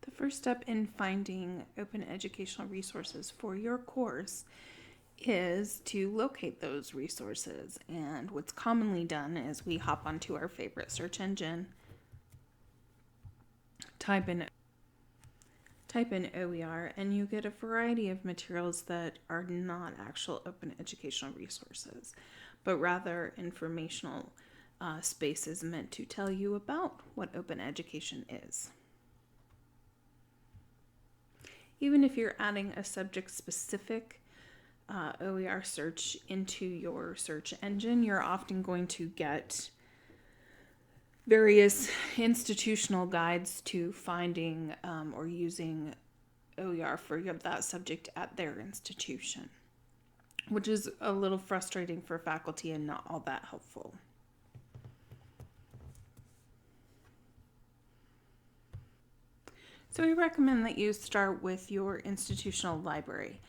The first step in finding open educational resources for your course is to locate those resources. And what's commonly done is we hop onto our favorite search engine, type in OER, and you get a variety of materials that are not actual open educational resources, but rather informational spaces meant to tell you about what open education is. Even if you're adding a subject-specific OER search into your search engine, you're often going to get various institutional guides to finding or using OER for that subject at their institution, which is a little frustrating for faculty and not all that helpful. So we recommend that you start with your institutional library.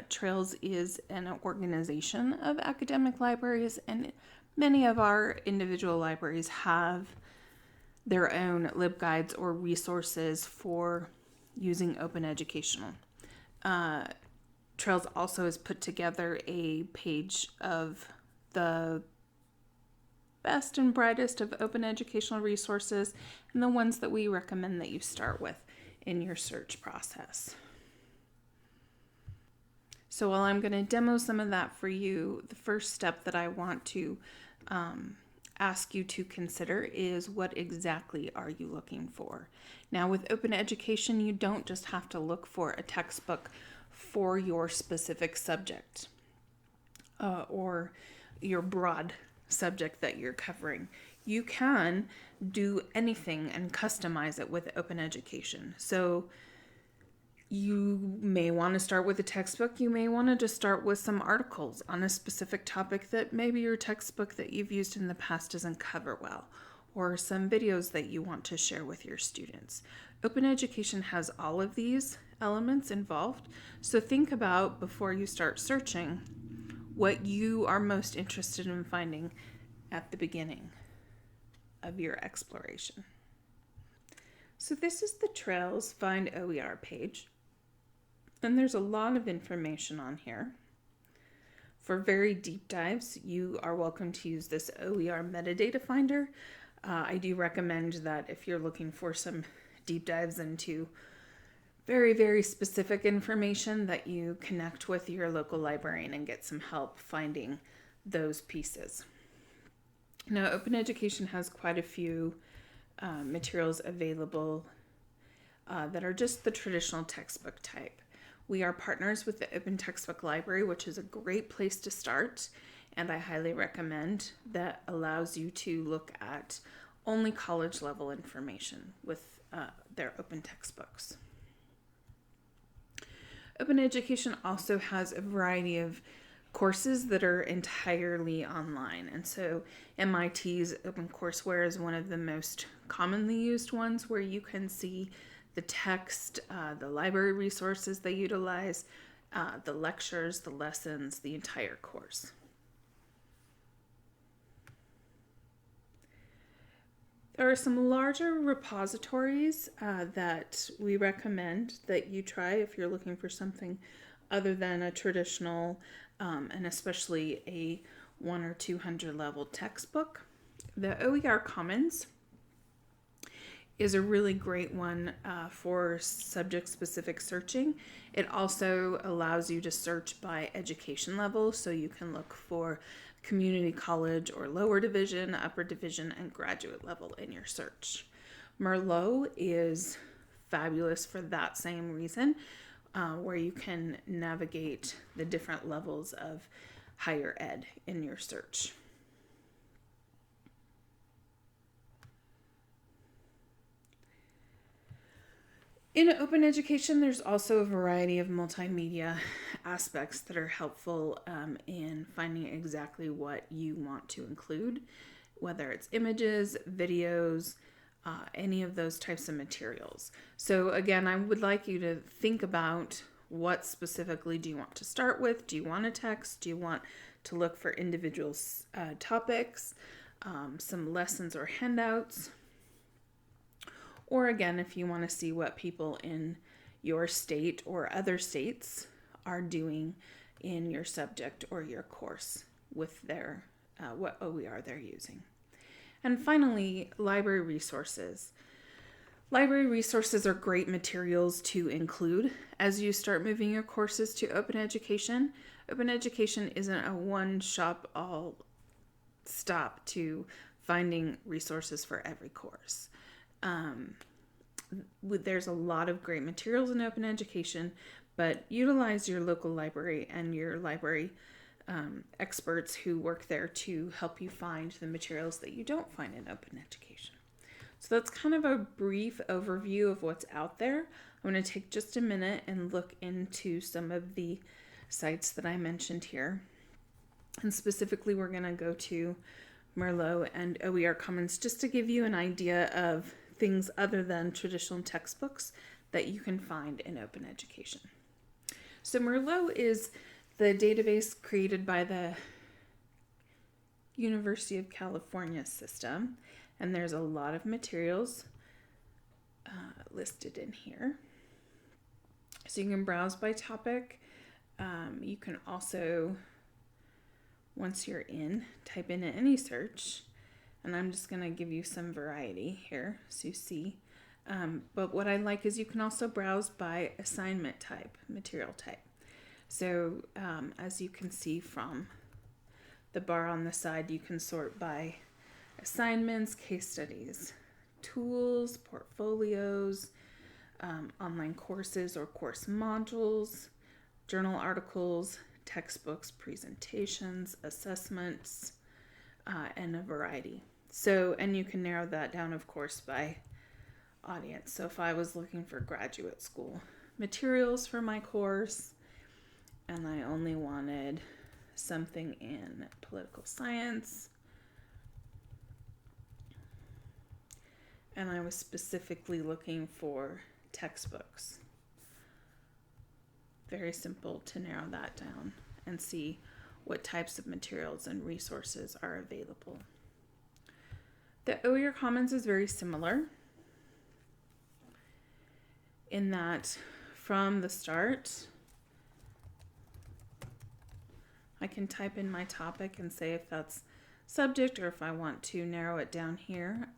Trails is an organization of academic libraries, and many of our individual libraries have their own LibGuides or resources for using open educational. Trails also has put together a page of the best and brightest of open educational resources and the ones that we recommend that you start with in your search process. So while I'm going to demo some of that for you, the first step that I want to ask you to consider is, what exactly are you looking for? Now, with open education, you don't just have to look for a textbook for your specific subject or your broad subject that you're covering. You can do anything and customize it with open education. So you may want to start with a textbook. You may want to just start with some articles on a specific topic that maybe your textbook that you've used in the past doesn't cover well, or some videos that you want to share with your students. Open education has all of these elements involved. So think about, before you start searching, what you are most interested in finding at the beginning of your exploration. So this is the Trails Find OER page. And there's a lot of information on here. For very deep dives, you are welcome to use this OER metadata finder. I do recommend that if you're looking for some deep dives into very, very specific information, that you connect with your local librarian and get some help finding those pieces. Now, open education has quite a few materials available that are just the traditional textbook type. We are partners with the Open Textbook Library, which is a great place to start, and I highly recommend. That allows you to look at only college level information with their open textbooks. Open education also has a variety of courses that are entirely online, and so MIT's OpenCourseWare is one of the most commonly used ones, where you can see the text, the library resources they utilize, the lectures, the lessons, the entire course. There are some larger repositories that we recommend that you try if you're looking for something other than a traditional and especially a 100 or 200 level textbook. The OER Commons is a really great one for subject-specific searching. It also allows you to search by education level, so you can look for community college or lower division, upper division, and graduate level in your search. Merlot is fabulous for that same reason, where you can navigate the different levels of higher ed in your search. In open education, there's also a variety of multimedia aspects that are helpful in finding exactly what you want to include, whether it's images, videos, any of those types of materials. So again, I would like you to think about, what specifically do you want to start with? Do you want a text? Do you want to look for individual topics, some lessons or handouts? Or again, if you want to see what people in your state or other states are doing in your subject or your course with their what OER they're using. And finally, library resources. Library resources are great materials to include as you start moving your courses to open education. Open education isn't a one-shop all stop to finding resources for every course. There's a lot of great materials in open education, but utilize your local library and your library experts who work there to help you find the materials that you don't find in open education. So that's kind of a brief overview of what's out there. I'm going to take just a minute and look into some of the sites that I mentioned here. And specifically, we're going to go to Merlot and OER Commons just to give you an idea of things other than traditional textbooks that you can find in open education. So Merlot is the database created by the University of California system, and there's a lot of materials listed in here. So you can browse by topic. You can also, once you're in, type in any search, and I'm just going to give you some variety here so you see. But what I like is you can also browse by assignment type, material type. So as you can see from the bar on the side, you can sort by assignments, case studies, tools, portfolios, online courses or course modules, journal articles, textbooks, presentations, assessments, and a variety. So, and you can narrow that down, of course, by audience. So if I was looking for graduate school materials for my course, and I only wanted something in political science, and I was specifically looking for textbooks, very simple to narrow that down and see what types of materials and resources are available. The OER Commons is very similar in that from the start, I can type in my topic and say if that's subject or if I want to narrow it down here.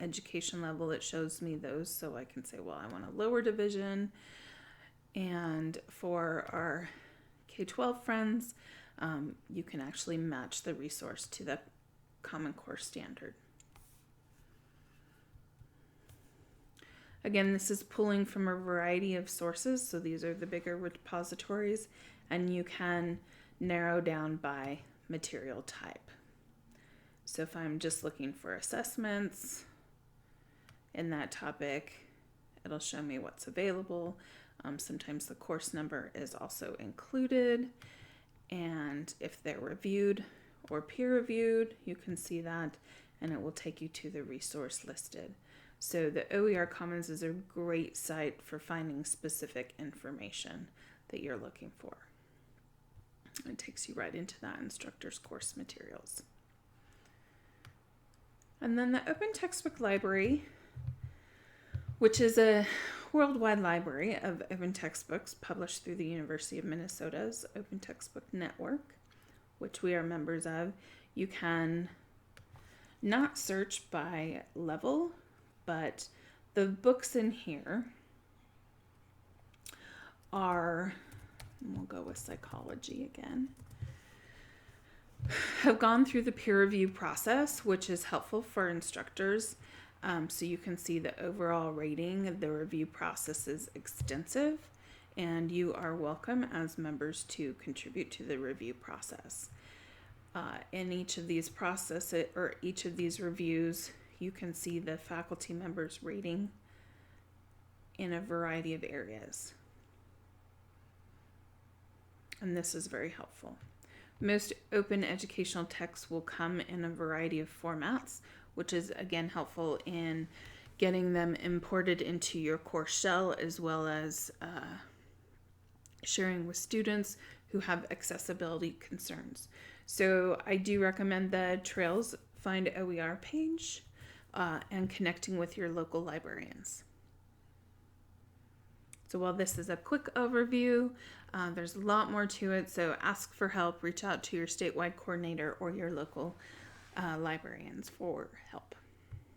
Education level, it shows me those, so I can say, well, I want a lower division. And for our K-12 friends, you can actually match the resource to the Common Core standard. Again, this is pulling from a variety of sources, so these are the bigger repositories, and you can narrow down by material type. So if I'm just looking for assessments in that topic, it'll show me what's available. Sometimes the course number is also included, and if they're reviewed or peer reviewed, you can see that, and it will take you to the resource listed. So the OER Commons is a great site for finding specific information that you're looking for. It takes you right into that instructor's course materials. And then the Open Textbook Library, which is a worldwide library of open textbooks published through the University of Minnesota's Open Textbook Network, which we are members of. You can not search by level, but the books in here are, we'll go with psychology again, have gone through the peer review process, which is helpful for instructors. So you can see the overall rating. The review process is extensive, and you are welcome as members to contribute to the review process. In each of these processes or each of these reviews, you can see the faculty members' rating in a variety of areas. And this is very helpful. Most open educational texts will come in a variety of formats, which is again helpful in getting them imported into your course shell, as well as sharing with students who have accessibility concerns. So I do recommend the Trails Find OER page. and connecting with your local librarians. So while this is a quick overview, there's a lot more to it. So ask for help, reach out to your statewide coordinator or your local librarians for help.